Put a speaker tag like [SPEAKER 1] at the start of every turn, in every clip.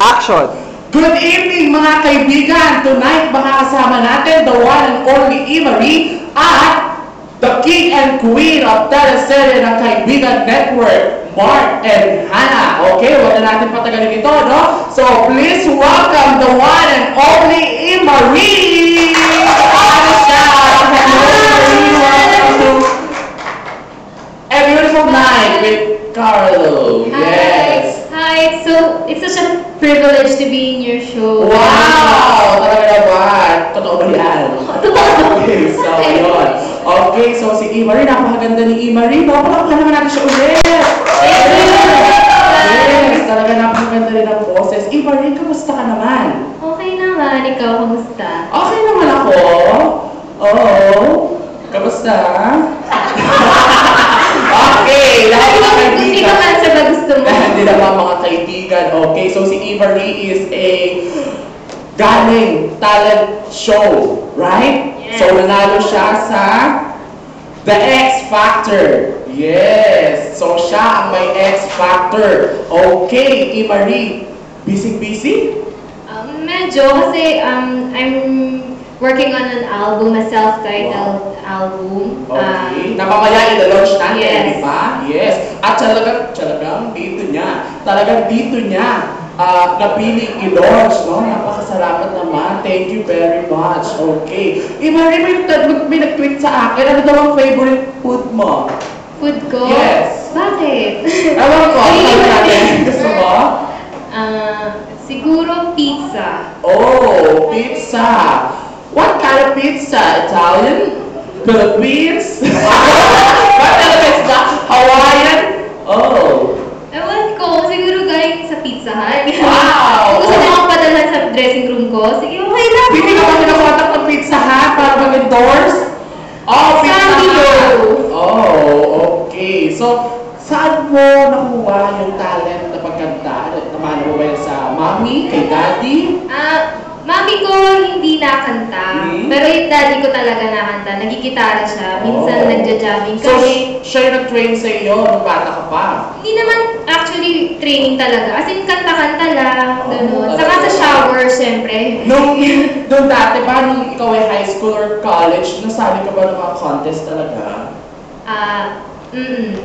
[SPEAKER 1] Action!
[SPEAKER 2] Good evening mga kaibigan! Tonight makakasama natin the one and only Imari at the king and queen of teleserye ng Kaibigan Network, Mark and Hannah. Okay, wala natin patagalin ito, no? So please welcome the one and only Imari! Ano siya? Hello, Imari! Welcome to A Beautiful Night with Carlo. Yes!
[SPEAKER 3] Hi! So, it's such a privilege to be in your show.
[SPEAKER 2] Wow! Talaga naman. Totoo ba yan? Okay, so yun. Okay, so si Imari, napakaganda ni Imari. Palakpakan naman natin siya ulit. Yes, talaga napakaganda rin ang boses. Imari, kamusta ka naman?
[SPEAKER 3] Okay naman. Ikaw, kamusta?
[SPEAKER 2] Okay naman ako. Oo. Kamusta? Okay, lahat ng kaibigan.
[SPEAKER 3] Hindi ka man sa gusto mo.
[SPEAKER 2] Hindi naman mga kaibigan. Okay, so si Imari is a galing talent show, right?
[SPEAKER 3] Yes.
[SPEAKER 2] So nanalo siya sa The X Factor. Yes. So siya ang may X Factor. Okay, Imari, busy-busy?
[SPEAKER 3] Medyo kasi I'm working on an album, a self-titled album.
[SPEAKER 2] Okay. Napamaya i-launch natin,
[SPEAKER 3] yes.
[SPEAKER 2] di ba? Yes. At talagang dito niya napiling i-launch, no? Napakasalamat naman. Thank you very much. Okay. Imari, may nag-tweet sa akin. Ano daw ang favorite food mo?
[SPEAKER 3] Food ko?
[SPEAKER 2] Yes.
[SPEAKER 3] Bakit?
[SPEAKER 2] Ewan ko. Gusto mo?
[SPEAKER 3] Siguro pizza.
[SPEAKER 2] Oh, pizza. What kind of pizza? Italian? Philippines? What kind of pizza? Hawaiian? Oh.
[SPEAKER 3] Ewan ko, siguro galing sa Pizza Hut.
[SPEAKER 2] Wow!
[SPEAKER 3] Kung gusto niyo akong padalhan sa dressing room ko, sige, okay lang.
[SPEAKER 2] Hindi ka ba pinakontak ng Pizza Hut para mag-endorse? Oh, Pizza Hut! Oh, okay. So, saan mo nakuha yung talent na pagkanta? Namano mo ba yan sa mommy, kay daddy?
[SPEAKER 3] Mami ko hindi nakanta, pero yung daddy ko talaga nakanta. Nagigitara siya, minsan nagja-jamming
[SPEAKER 2] So,
[SPEAKER 3] kami.
[SPEAKER 2] siya yung nag-train sa iyo nung bata ka pa?
[SPEAKER 3] Hindi naman actually training talaga. As in, kanta-kanta lang, gano'n.
[SPEAKER 2] talaga.
[SPEAKER 3] Saka sa shower, syempre.
[SPEAKER 2] Nung dati ba, nung ikaw ay high school or college, nasali ka ba ng mga contest talaga?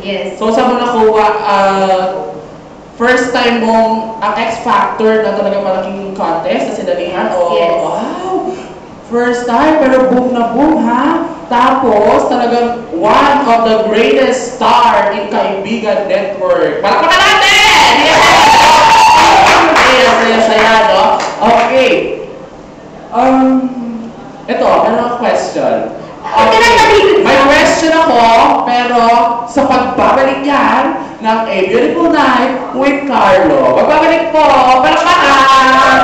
[SPEAKER 3] Yes.
[SPEAKER 2] So, saan mo nakuha, first time mong ang X Factor na talaga malaking contest na sinalihan?
[SPEAKER 3] Yes.
[SPEAKER 2] Wow! First time, pero boom na boom, ha? Tapos, talagang one of the greatest star in Kaibigan Network. Palakpakan natin! Yes! Saya, no? Okay. Ito, meron akong question. Okay. May question ako, pero sa pagbabalik yan ng A Beautiful Night with Carlo. Pagbabalik po, palakpakan!